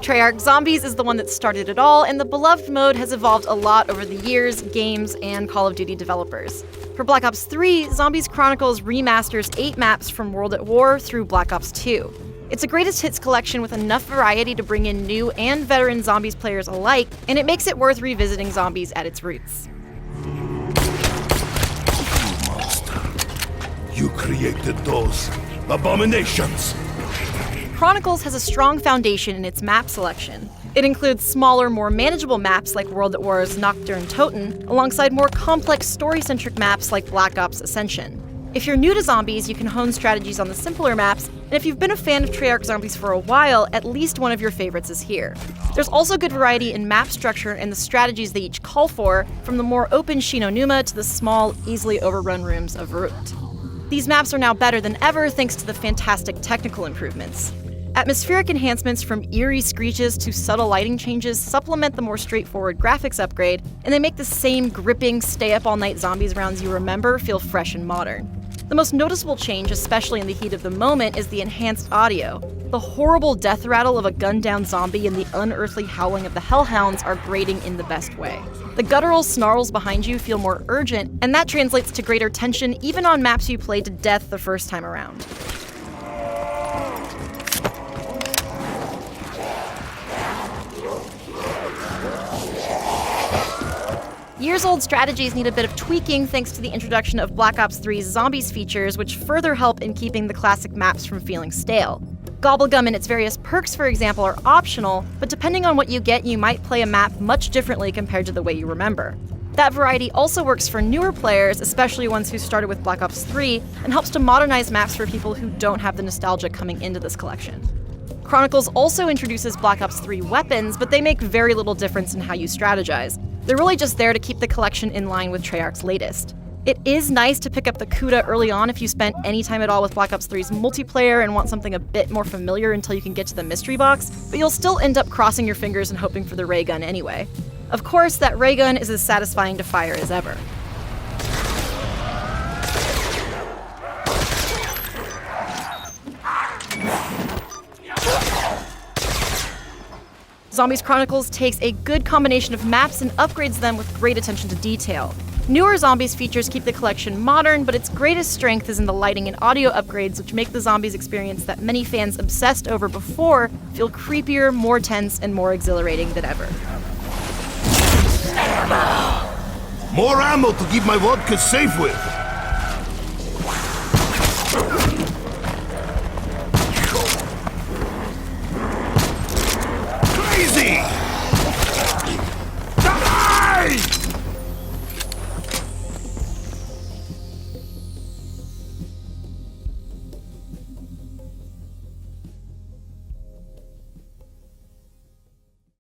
Treyarch Zombies is the one that started it all, and the beloved mode has evolved a lot over the years, games, and Call of Duty developers. For Black Ops 3, Zombies Chronicles remasters 8 maps from World at War through Black Ops 2. It's a greatest hits collection with enough variety to bring in new and veteran Zombies players alike, and it makes it worth revisiting Zombies at its roots. You created those abominations! Chronicles has a strong foundation in its map selection. It includes smaller, more manageable maps like World at War's Nocturne Toten, alongside more complex story-centric maps like Black Ops Ascension. If you're new to Zombies, you can hone strategies on the simpler maps, and if you've been a fan of Treyarch Zombies for a while, at least one of your favorites is here. There's also good variety in map structure and the strategies they each call for, from the more open Shinonuma to the small, easily overrun rooms of Rut. These maps are now better than ever thanks to the fantastic technical improvements. Atmospheric enhancements from eerie screeches to subtle lighting changes supplement the more straightforward graphics upgrade, and they make the same gripping, stay-up-all-night Zombies rounds you remember feel fresh and modern. The most noticeable change, especially in the heat of the moment, is the enhanced audio. The horrible death rattle of a gunned-down zombie and the unearthly howling of the hellhounds are grating in the best way. The guttural snarls behind you feel more urgent, and that translates to greater tension even on maps you played to death the first time around. Years-old strategies need a bit of tweaking thanks to the introduction of Black Ops 3's Zombies features, which further help in keeping the classic maps from feeling stale. Gobblegum and its various perks, for example, are optional, but depending on what you get, you might play a map much differently compared to the way you remember. That variety also works for newer players, especially ones who started with Black Ops 3, and helps to modernize maps for people who don't have the nostalgia coming into this collection. Chronicles also introduces Black Ops 3 weapons, but they make very little difference in how you strategize. They're really just there to keep the collection in line with Treyarch's latest. It is nice to pick up the Kuda early on if you spent any time at all with Black Ops 3's multiplayer and want something a bit more familiar until you can get to the mystery box, but you'll still end up crossing your fingers and hoping for the ray gun anyway. Of course, that ray gun is as satisfying to fire as ever. Zombies Chronicles takes a good combination of maps and upgrades them with great attention to detail. Newer Zombies features keep the collection modern, but its greatest strength is in the lighting and audio upgrades, which make the Zombies experience that many fans obsessed over before feel creepier, more tense, and more exhilarating than ever. More ammo to keep my vodka safe with! Crazy!